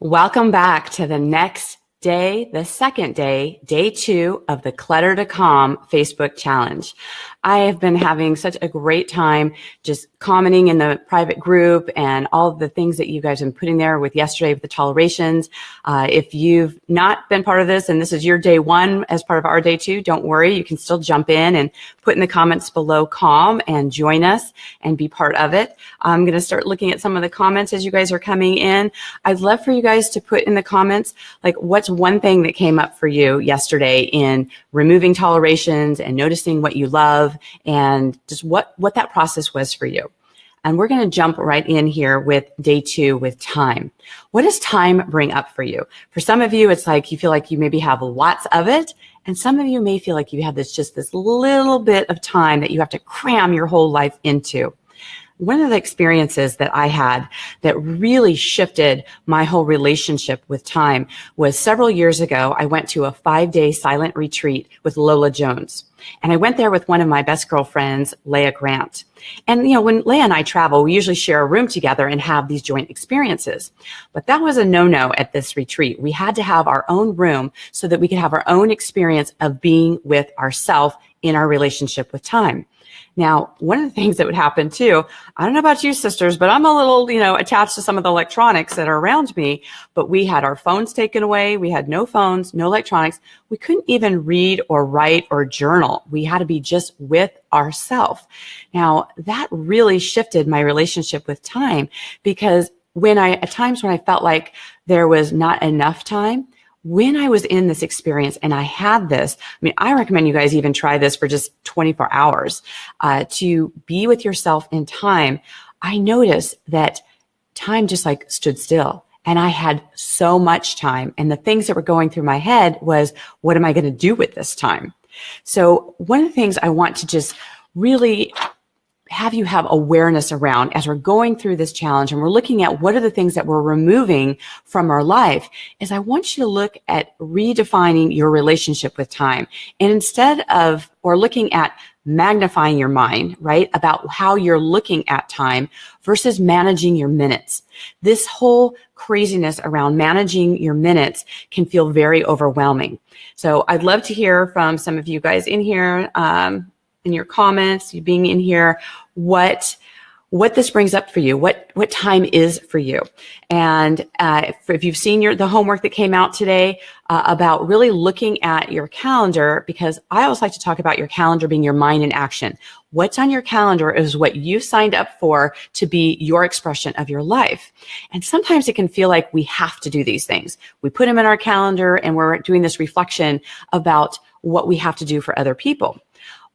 Welcome back to the next day, the second day, day 2 of the Clutter to Calm Facebook challenge. I have been having such a great time just commenting in the private group and all of the things that you guys have been putting there with yesterday with the tolerations. If you've not been part of this and this is your day 1 as part of our day 2, don't worry. You can still jump in and put in the comments below calm and join us and be part of it. I'm going to start looking at some of the comments as you guys are coming in. I'd love for you guys to put in the comments, like, what's one thing that came up for you yesterday in removing tolerations and noticing what you love and just what that process was for you. And we're going to jump right in here with day 2 with time. What does time bring up for you? For some of you, it's like you feel like you maybe have lots of it. And some of you may feel like you have this little bit of time that you have to cram your whole life into. One of the experiences that I had that really shifted my whole relationship with time was several years ago. I went to a 5-day silent retreat with Lola Jones. And I went there with one of my best girlfriends, Leah Grant. And, when Leah and I travel, we usually share a room together and have these joint experiences. But that was a no-no at this retreat. We had to have our own room so that we could have our own experience of being with ourselves in our relationship with time. Now, one of the things that would happen too, I don't know about you sisters, but I'm a little, attached to some of the electronics that are around me, but we had our phones taken away. We had no phones, no electronics. We couldn't even read or write or journal. We had to be just with ourselves. Now, that really shifted my relationship with time because at times when I felt like there was not enough time, when I was in this experience and I had this, I recommend you guys even try this for just 24 hours to be with yourself in time. I noticed that time just stood still and I had so much time. And the things that were going through my head was, what am I going to do with this time? So one of the things I want to just really have you have awareness around as we're going through this challenge and we're looking at what are the things that we're removing from our life is I want you to look at redefining your relationship with time. And instead of, or looking at magnifying your mind, right, about how you're looking at time versus managing your minutes. This whole craziness around managing your minutes can feel very overwhelming. So I'd love to hear from some of you guys in here, in your comments, you being in here, what this brings up for you, what time is for you. And if you've seen the homework that came out today about really looking at your calendar, because I always like to talk about your calendar being your mind in action. What's on your calendar is what you signed up for to be your expression of your life. And sometimes it can feel like we have to do these things. We put them in our calendar and we're doing this reflection about what we have to do for other people.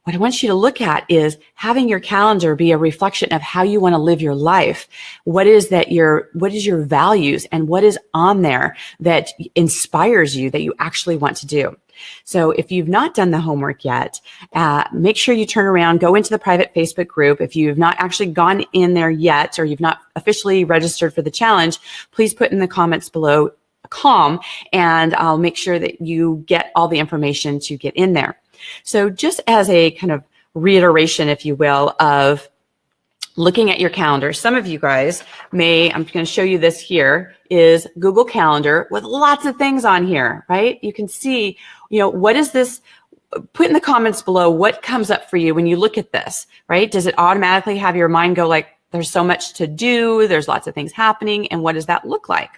What I want you to look at is having your calendar be a reflection of how you want to live your life. What is your values and what is on there that inspires you that you actually want to do? So if you've not done the homework yet, make sure you turn around, go into the private Facebook group. If you've not actually gone in there yet, or you've not officially registered for the challenge, please put in the comments below calm and I'll make sure that you get all the information to get in there. So just as a kind of reiteration, if you will, of looking at your calendar, some of you guys I'm going to show you this here, is Google Calendar with lots of things on here, right? You can see, what is this? Put in the comments below what comes up for you when you look at this, right? Does it automatically have your mind go like, there's so much to do, there's lots of things happening, and what does that look like?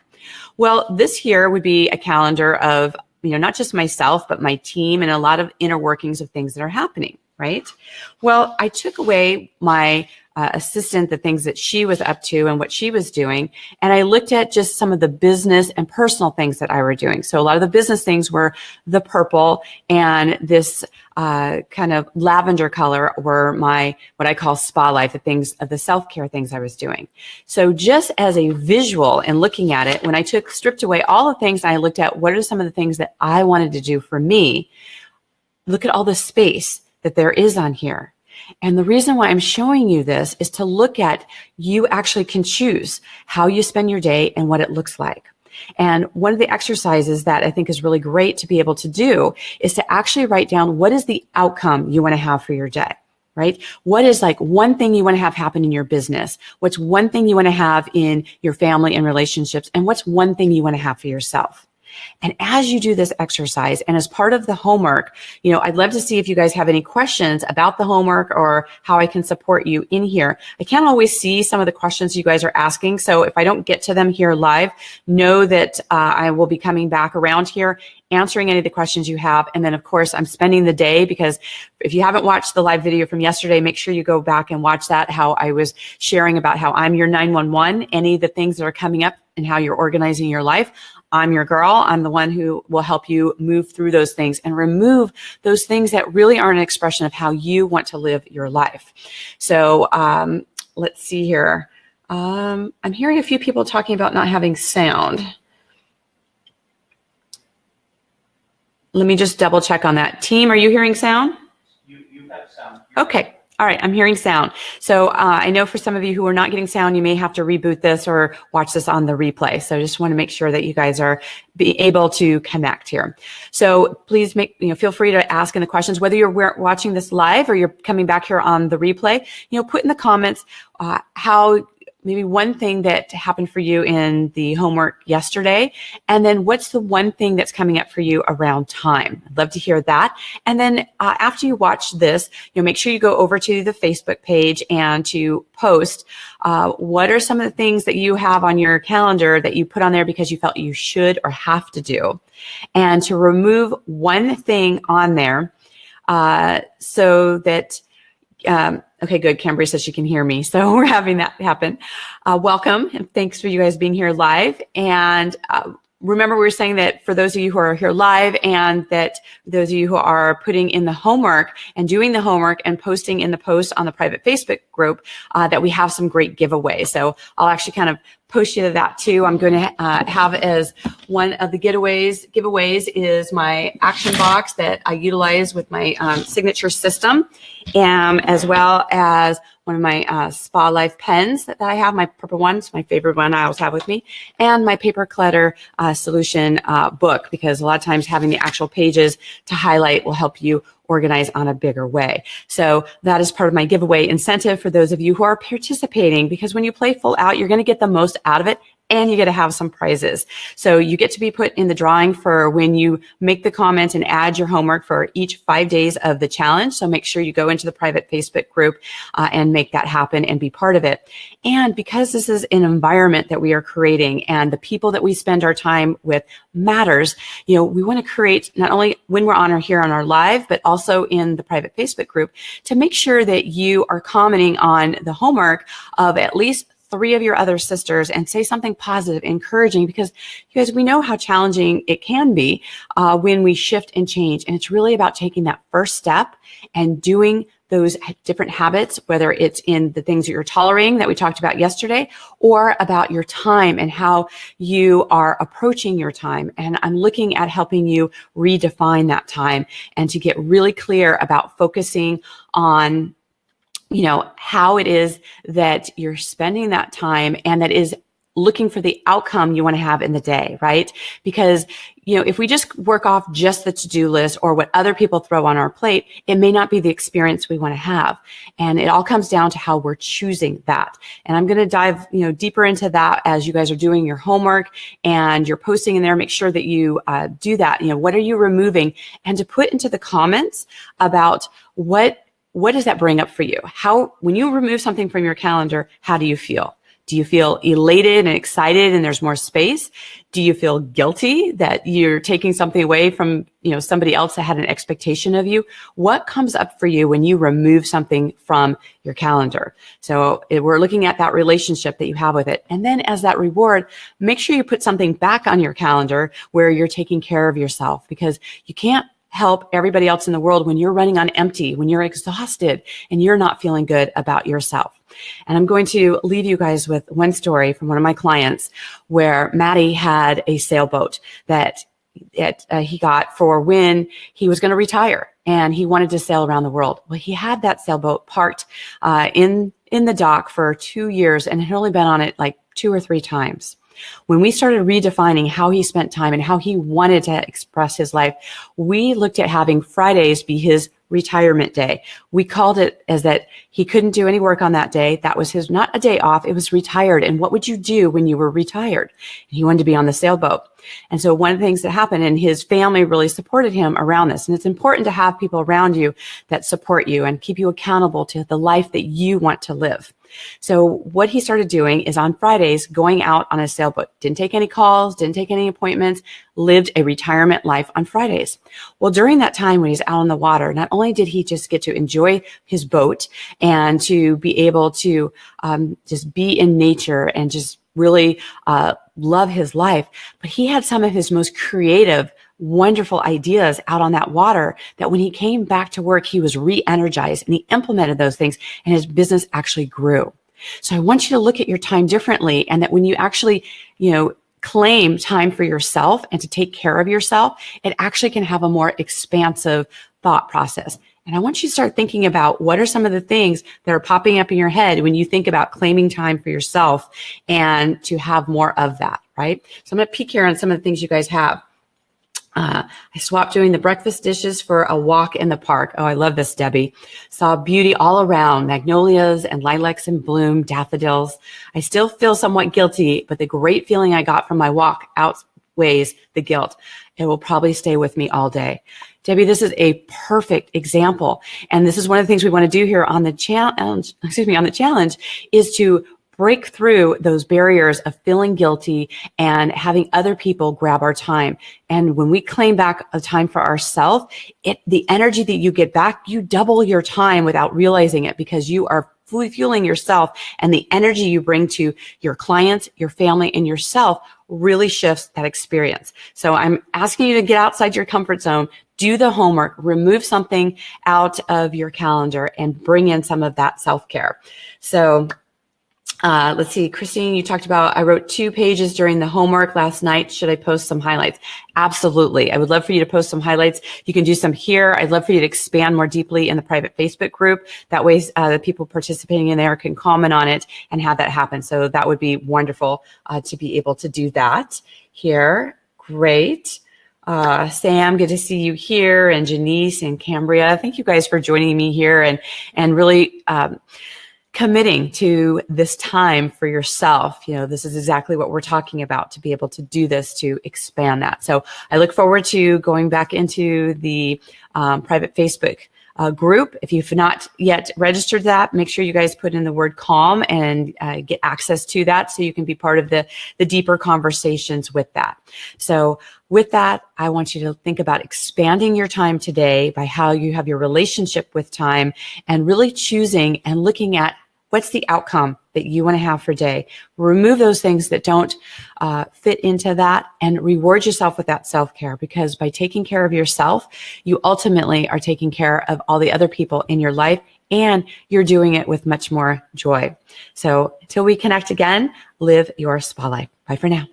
Well, this here would be a calendar of not just myself, but my team and a lot of inner workings of things that are happening, right? Well, I took away my assistant, the things that she was up to and what she was doing, and I looked at just some of the business and personal things that I were doing. So a lot of the business things were the purple and this kind of lavender color were what I call spa life, the things of the self-care things I was doing. So just as a visual and looking at it, when I stripped away all the things and I looked at what are some of the things that I wanted to do for me, look at all the space that there is on here. And the reason why I'm showing you this is to look at, you actually can choose how you spend your day and what it looks like. And one of the exercises that I think is really great to be able to do is to actually write down what is the outcome you want to have for your day, right? What is like one thing you want to have happen in your business? What's one thing you want to have in your family and relationships? And what's one thing you want to have for yourself? And as you do this exercise and as part of the homework, I'd love to see if you guys have any questions about the homework or how I can support you in here. I can't always see some of the questions you guys are asking. So if I don't get to them here live, know that I will be coming back around here answering any of the questions you have. And then, of course, I'm spending the day, because if you haven't watched the live video from yesterday, make sure you go back and watch that, how I was sharing about how I'm your 911, any of the things that are coming up and how you're organizing your life. I'm your girl. I'm the one who will help you move through those things and remove those things that really aren't an expression of how you want to live your life. So let's see here. I'm hearing a few people talking about not having sound. Let me just double check on that. Team, are you hearing sound? You have sound. Okay. All right, I'm hearing sound. So I know for some of you who are not getting sound, you may have to reboot this or watch this on the replay. So I just want to make sure that you guys are able to connect here. So please feel free to ask in the questions, whether you're watching this live or you're coming back here on the replay. Put in the comments how maybe one thing that happened for you in the homework yesterday, and then what's the one thing that's coming up for you around time. I'd love to hear that. And then after you watch this, make sure you go over to the Facebook page and to post what are some of the things that you have on your calendar that you put on there because you felt you should or have to do, and to remove one thing on there so that okay, good. Cambria says she can hear me. So we're having that happen. Welcome. And thanks for you guys being here live. And remember, we were saying that for those of you who are here live and that those of you who are putting in the homework and doing the homework and posting in the post on the private Facebook group, that we have some great giveaways. So I'll actually kind of post you to that too. I'm going to have as one of the giveaways is my action box that I utilize with my signature system, as well as one of my Spa Life pens that I have, my purple one. It's my favorite one I always have with me, and my paper clutter solution book, because a lot of times having the actual pages to highlight will help you organize on a bigger way. So that is part of my giveaway incentive for those of you who are participating, because when you play full out, you're going to get the most out of it, and you get to have some prizes. So you get to be put in the drawing for when you make the comment and add your homework for each 5 days of the challenge. So make sure you go into the private Facebook group and make that happen and be part of it. And because this is an environment that we are creating and the people that we spend our time with matters, we want to create not only when we're here on our live, but also in the private Facebook group to make sure that you are commenting on the homework of at least 3 of your other sisters and say something positive, encouraging, because you guys, we know how challenging it can be when we shift and change. And it's really about taking that first step and doing those different habits, whether it's in the things that you're tolerating that we talked about yesterday, or about your time and how you are approaching your time. And I'm looking at helping you redefine that time and to get really clear about focusing on how it is that you're spending that time, and that is looking for the outcome you want to have in the day, right? Because, if we just work off just the to-do list or what other people throw on our plate, it may not be the experience we want to have. And it all comes down to how we're choosing that. And I'm going to dive, deeper into that as you guys are doing your homework and you're posting in there. Make sure that you do that. What are you removing? And to put into the comments about what does that bring up for you? When you remove something from your calendar, how do you feel? Do you feel elated and excited and there's more space? Do you feel guilty that you're taking something away from, somebody else that had an expectation of you? What comes up for you when you remove something from your calendar? So we're looking at that relationship that you have with it. And then as that reward, make sure you put something back on your calendar where you're taking care of yourself, because you can't help everybody else in the world when you're running on empty, when you're exhausted and you're not feeling good about yourself. And I'm going to leave you guys with one story from one of my clients where Maddie had a sailboat that he got for when he was going to retire and he wanted to sail around the world. Well, he had that sailboat parked in the dock for 2 years and had only been on it like 2 or 3 times. When we started redefining how he spent time and how he wanted to express his life, we looked at having Fridays be his retirement day. We called it as that he couldn't do any work on that day. That was his, not a day off, it was retired. And what would you do when you were retired? He wanted to be on the sailboat. And so one of the things that happened, and his family really supported him around this. And it's important to have people around you that support you and keep you accountable to the life that you want to live. So what he started doing is on Fridays, going out on a sailboat. Didn't take any calls, didn't take any appointments, lived a retirement life on Fridays. Well, during that time when he's out on the water, not only did he just get to enjoy his boat and to be able to just be in nature and just really love his life, but he had some of his most creative, wonderful ideas out on that water that when he came back to work, he was re-energized and he implemented those things and his business actually grew. So I want you to look at your time differently, and that when you actually, claim time for yourself and to take care of yourself, it actually can have a more expansive thought process. And I want you to start thinking about what are some of the things that are popping up in your head when you think about claiming time for yourself and to have more of that, right? So I'm going to peek here on some of the things you guys have. I swapped doing the breakfast dishes for a walk in the park. Oh, I love this, Debbie. Saw beauty all around, magnolias and lilacs in bloom, daffodils. I still feel somewhat guilty, but the great feeling I got from my walk outweighs the guilt. It will probably stay with me all day. Debbie, this is a perfect example. And this is one of the things we want to do here on the challenge, is to break through those barriers of feeling guilty and having other people grab our time. And when we claim back a time for ourselves, the energy that you get back, you double your time without realizing it, because you are fully fueling yourself, and the energy you bring to your clients, your family, and yourself really shifts that experience. So I'm asking you to get outside your comfort zone, do the homework, remove something out of your calendar, and bring in some of that self-care. So let's see, Christine, you talked about, I wrote 2 pages during the homework last night. Should I post some highlights? Absolutely. I would love for you to post some highlights. You can do some here. I'd love for you to expand more deeply in the private Facebook group. That way, the people participating in there can comment on it and have that happen. So that would be wonderful to be able to do that here. Great. Sam, good to see you here, and Janice and Cambria. Thank you guys for joining me here and really, committing to this time for yourself. This is exactly what we're talking about, to be able to do this, to expand that. So I look forward to going back into the private Facebook group. If you've not yet registered that, make sure you guys put in the word calm and get access to that so you can be part of the deeper conversations with that. So with that, I want you to think about expanding your time today by how you have your relationship with time, and really choosing and looking at what's the outcome that you want to have for day. Remove those things that don't fit into that, and reward yourself with that self-care, because by taking care of yourself, you ultimately are taking care of all the other people in your life, and you're doing it with much more joy. So until we connect again, live your spa life. Bye for now.